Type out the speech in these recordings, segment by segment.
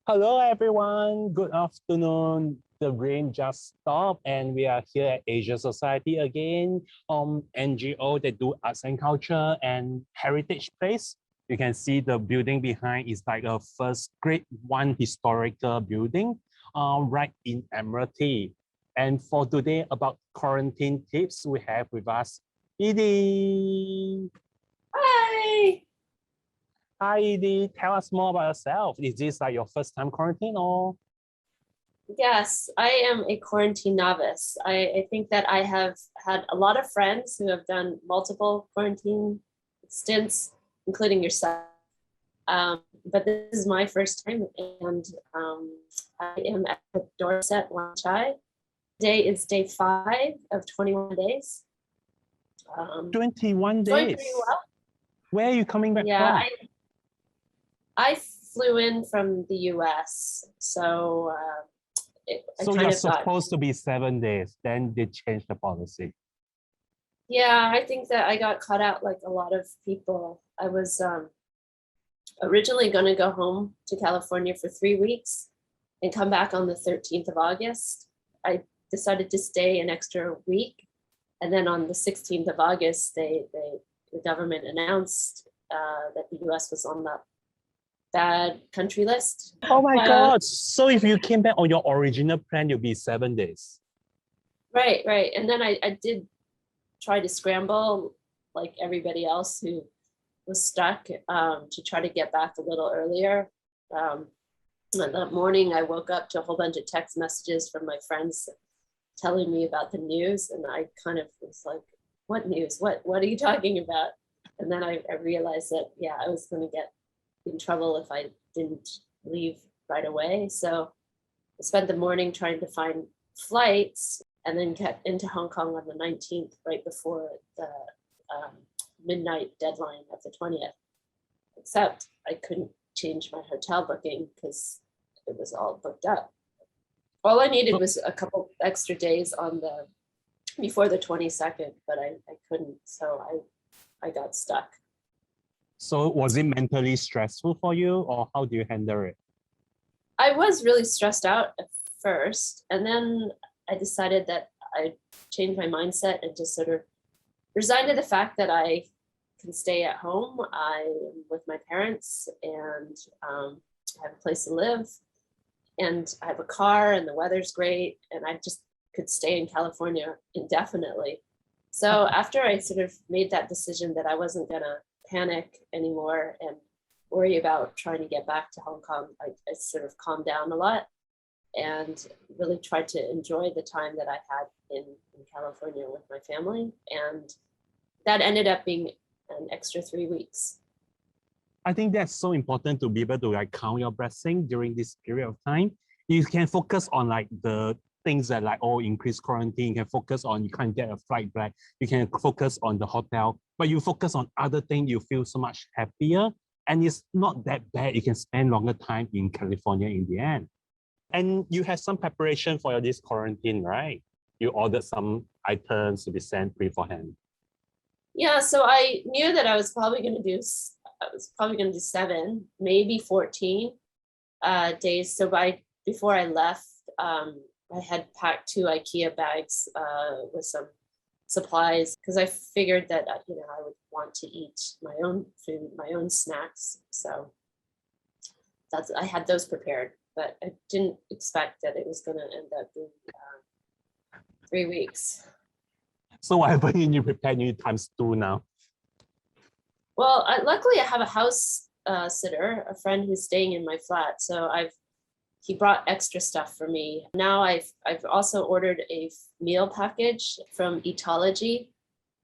Hello, everyone. Good afternoon. The rain just stopped, and we are here at Asia Society again, NGO that do arts and culture and heritage place. You can see the building behind is like a first grade one historical building, right in Admiralty. And for today about quarantine tips, we have with us Edie. Hi. Hi, Edie. Tell us more about yourself. Is this like your first time quarantine or? Yes, I am a quarantine novice. I think that I have had a lot of friends who have done multiple quarantine stints, including yourself. But this is my first time, and I am at the Dorset Wan Chai. Today is day 5 of 21 days. 21 Going days. pretty well. Where are you coming back Yeah, from? I flew in from the US, so So you're supposed to be 7 days, then they changed the policy. Yeah, I think that I got caught out like a lot of people. I was originally going to go home to California for 3 weeks and come back on the 13th of August. I decided to stay an extra week. And then on the 16th of August, the government announced that the US was on the bad country list. Oh my God. So if you came back on your original plan, you'll be 7 days. Right. And then I did try to scramble like everybody else who was stuck to try to get back a little earlier. That morning, I woke up to a whole bunch of text messages from my friends telling me about the news. And I kind of was like, what news? What are you talking about? And then I realized that, yeah, I was going to get in trouble if I didn't leave right away. So I spent the morning trying to find flights and then get into Hong Kong on the 19th, right before the midnight deadline of the 20th. Except I couldn't change my hotel booking because it was all booked up. All I needed was a couple extra days on before the 22nd, but I couldn't, so I got stuck. So was it mentally stressful for you, or how do you handle it? I was really stressed out at first, and then I decided that I'd change my mindset and just sort of resign to the fact that I can stay at home. I am with my parents, and I have a place to live, and I have a car, and the weather's great, and I just could stay in California indefinitely. So after I sort of made that decision that I wasn't gonna panic anymore and worry about trying to get back to Hong Kong, I sort of calmed down a lot and really tried to enjoy the time that I had in California with my family. And that ended up being an extra 3 weeks. I think that's so important to be able to like count your blessing during this period of time. You can focus on like the things that like, oh, increased quarantine. You can focus on you can't get a flight back. You can focus on the hotel, but you focus on other things, you feel so much happier. And it's not that bad. You can spend longer time in California in the end. And you have some preparation for this quarantine, right? You ordered some items to be sent beforehand. Yeah, so I knew that I was probably going to do 7, maybe 14 days. So before I left, I had packed 2 IKEA bags with some supplies because I figured that I would want to eat my own food, my own snacks. So I had those prepared, but I didn't expect that it was going to end up being 3 weeks. So whatever you need prepared, you need times 2 now. Well, luckily I have a house sitter, a friend who's staying in my flat. So he brought extra stuff for me. Now I've also ordered a meal package from Etology,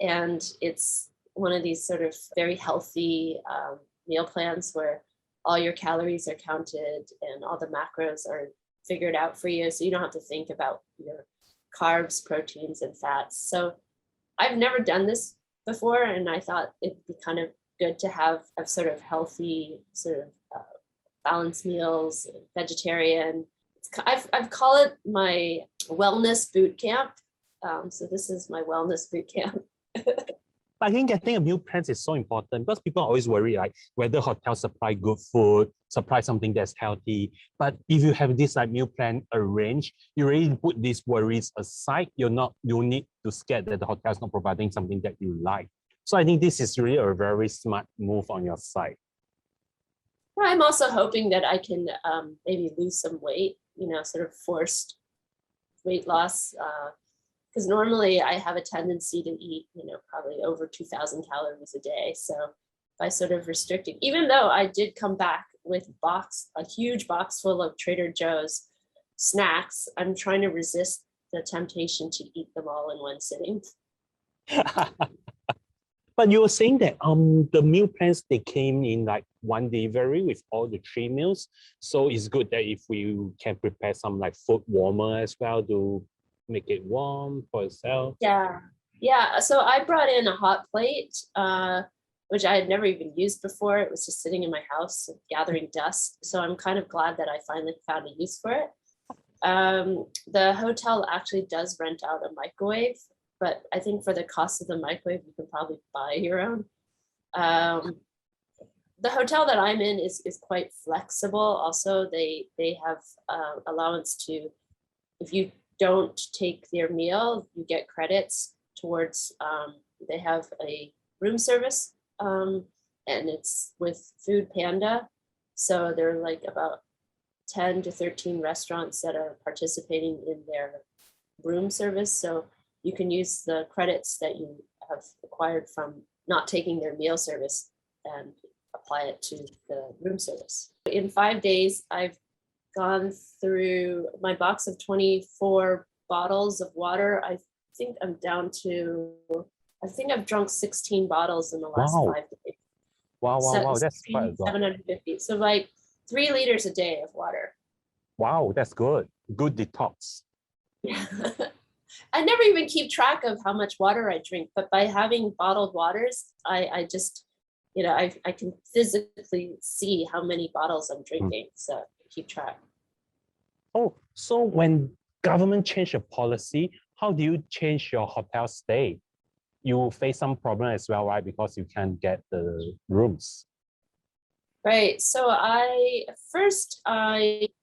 and it's one of these sort of very healthy meal plans where all your calories are counted and all the macros are figured out for you. So you don't have to think about your carbs, proteins, and fats. So I've never done this before, and I thought it'd be kind of good to have a sort of healthy, sort of balanced meals, vegetarian. I've called it my wellness boot camp. So this is my wellness boot camp. But I think getting a meal plan is so important because people always worry like whether hotels supply good food, supply something that's healthy. But if you have this like meal plan arranged, you really put these worries aside. You need to scare that the hotel's not providing something that you like. So I think this is really a very smart move on your side. I'm also hoping that I can maybe lose some weight, sort of forced weight loss. Because normally I have a tendency to eat, probably over 2,000 calories a day. So by sort of restricting, even though I did come back with a huge box full of Trader Joe's snacks, I'm trying to resist the temptation to eat them all in one sitting. But you were saying that the meal plans, they came in like one delivery with all the 3 meals. So it's good that if we can prepare some like food warmer as well to make it warm for yourself. Yeah. So I brought in a hot plate, which I had never even used before. It was just sitting in my house gathering dust. So I'm kind of glad that I finally found a use for it. The hotel actually does rent out a microwave, but I think for the cost of the microwave, you can probably buy your own. The hotel that I'm in is quite flexible. Also, they have allowance to, if you don't take their meal, you get credits towards, they have a room service, and it's with Food Panda. So there are like about 10 to 13 restaurants that are participating in their room service. So you can use the credits that you have acquired from not taking their meal service and apply it to the room service. In 5 days, I've gone through my box of 24 bottles of water. I think I'm down to, I think I've drunk 16 bottles in the last 5 days. Wow, that's quite a lot. 750. So like 3 liters a day of water. Wow, that's good. Good detox. I never even keep track of how much water I drink, but by having bottled waters, I just, I can physically see how many bottles I'm drinking. So keep track. Oh, so when government change a policy, how do you change your hotel stay? You face some problem as well, right? Because you can't get the rooms. Right. So I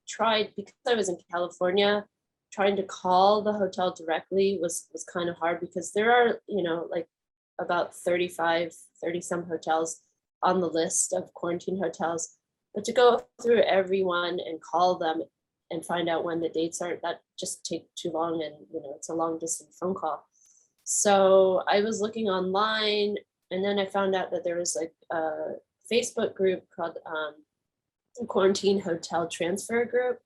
tried, because I was in California, trying to call the hotel directly was kind of hard because there are, like about 30 some hotels on the list of quarantine hotels. But to go through everyone and call them and find out when the dates are, that just take too long, and it's a long distance phone call. So I was looking online, and then I found out that there was like a Facebook group called Quarantine Hotel Transfer Group,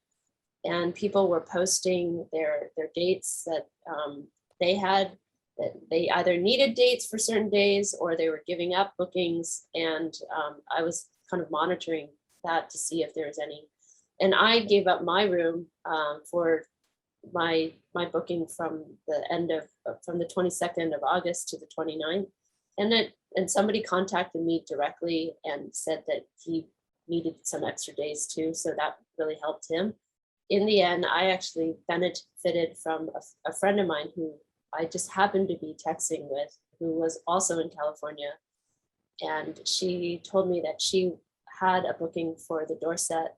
and people were posting their dates that they had, that they either needed dates for certain days or they were giving up bookings. And I was kind of monitoring that to see if there was any. And I gave up my room for my booking from the 22nd of August to the 29th. And somebody contacted me directly and said that he needed some extra days too. So that really helped him. In the end, I actually benefited from a friend of mine who I just happened to be texting with, who was also in California. And she told me that she had a booking for the Dorset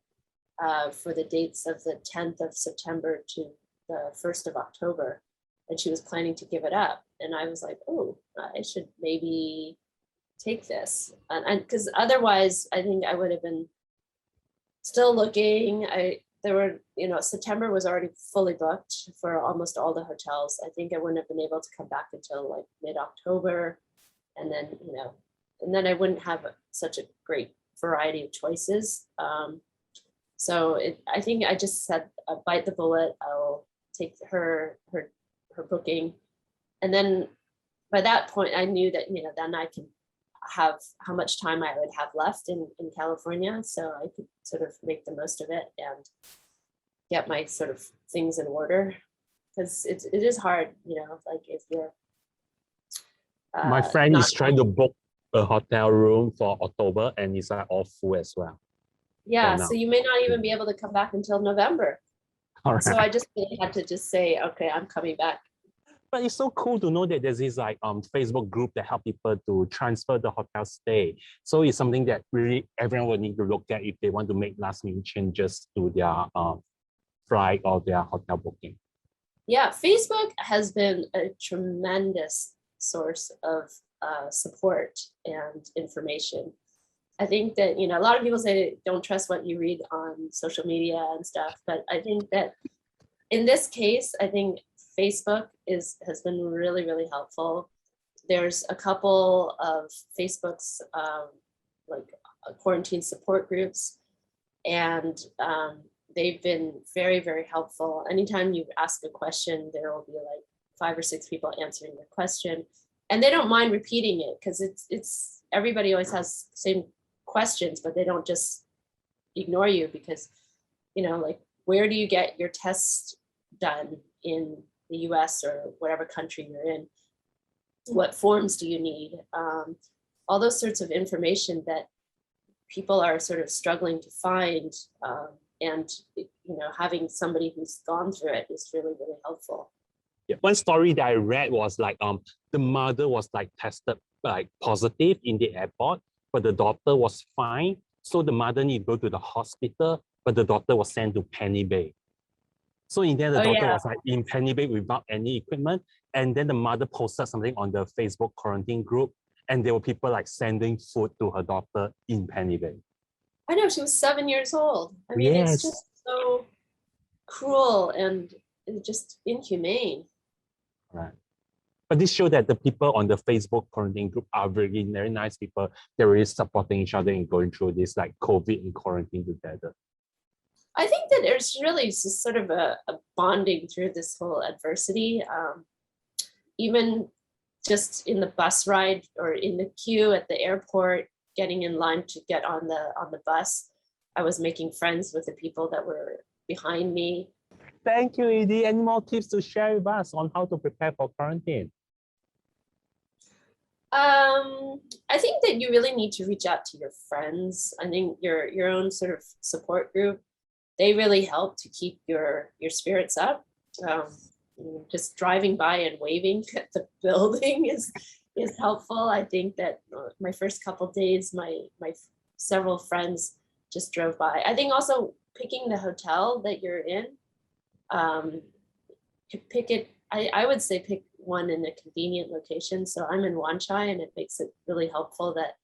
for the dates of the 10th of September to the 1st of October. And she was planning to give it up. And I was like, oh, I should maybe take this. And because otherwise, I think I would have been still looking. September was already fully booked for almost all the hotels. I think I wouldn't have been able to come back until like mid-October. And then I wouldn't have such a great variety of choices. I think I just said, bite the bullet. I'll take her booking. And then by that point, I knew that, then I can have how much time I would have left in California. So I could sort of make the most of it and get my sort of things in order. Because it is hard, like if you're my friend is trying to book a hotel room for October and it's like all full as well. Yeah, so you may not even be able to come back until November. All right. So I just really had to just say, okay, I'm coming back. But it's so cool to know that there's this like Facebook group that help people to transfer the hotel stay. So it's something that really everyone will need to look at if they want to make last minute changes to their flight or their hotel booking. Yeah, Facebook has been a tremendous source of support and information. I think that, you know, a lot of people say don't trust what you read on social media and stuff, but I think that in this case, I think Facebook has been really, really helpful. There's a couple of Facebook's like quarantine support groups, and they've been very, very helpful. Anytime you ask a question, there will be like 5 or 6 people answering your question, and they don't mind repeating it because it's everybody always has the same questions, but they don't just ignore you because, you know, like, where do you get your test done in the US or whatever country you're in? What forms do you need? All those sorts of information that people are sort of struggling to find, and, you know, having somebody who's gone through it is really, really helpful. Yeah, one story that I read was like the mother was like tested like positive in the airport, but the daughter was fine. So the mother need to go to the hospital, but the daughter was sent to Penny Bay. So in the end, the daughter was like in Penny Bay without any equipment. And then the mother posted something on the Facebook quarantine group, and there were people like sending food to her daughter in Penny Bay. I know, she was 7 years old. I mean, it's just so cruel and just inhumane. Right. But this shows that the people on the Facebook quarantine group are very, very nice people. They're really supporting each other in going through this like COVID and quarantine together. I think that there's really just sort of a bonding through this whole adversity. Even just in the bus ride or in the queue at the airport, getting in line to get on the bus, I was making friends with the people that were behind me. Thank you, Edie. Any more tips to share with us on how to prepare for quarantine? I think that you really need to reach out to your friends. I think your own sort of support group, they really help to keep your spirits up. Just driving by and waving at the building is helpful. I think that my first couple of days, my several friends just drove by. I think also picking the hotel that you're in, pick it. I would say pick one in a convenient location. So I'm in Wan Chai, and it makes it really helpful that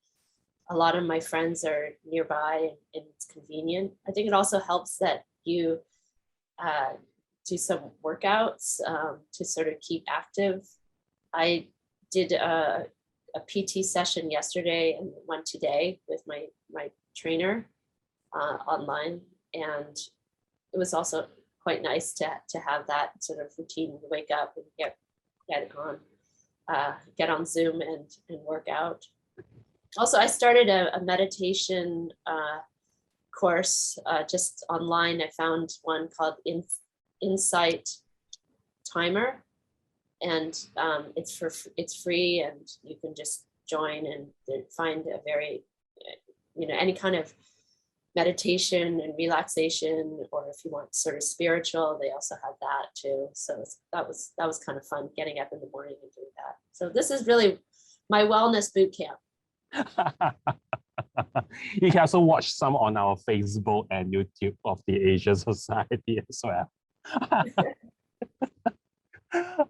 a lot of my friends are nearby and it's convenient. I think it also helps that you do some workouts to sort of keep active. I did a PT session yesterday and one today with my trainer online, and it was also quite nice to have that sort of routine. Wake up and get on Zoom and work out. Also, I started a meditation course just online. I found one called Insight Timer, and it's free, and you can just join and find a very, you know, any kind of meditation and relaxation, or if you want sort of spiritual, they also have that too. So that was kind of fun, getting up in the morning and doing that. So this is really my wellness boot camp. You can also watch some on our Facebook and YouTube of the Asian Society as well.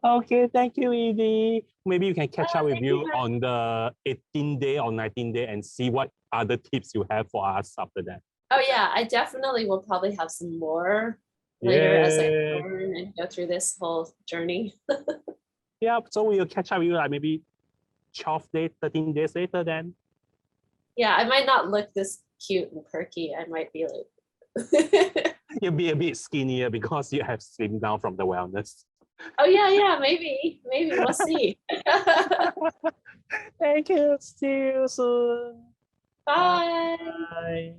Okay, thank you, Edie. Maybe we can catch up with you on the 18th day or 19th day and see what other tips you have for us after that. Oh yeah, I definitely will probably have some more later as I learn and go through this whole journey. Yeah, so we'll catch up with you like maybe 12 days, 13 days later then. Yeah, I might not look this cute and perky. I might be like... You'll be a bit skinnier because you have slimmed down from the wellness. Oh yeah, maybe we'll see. Thank you. See you soon. Bye. Bye.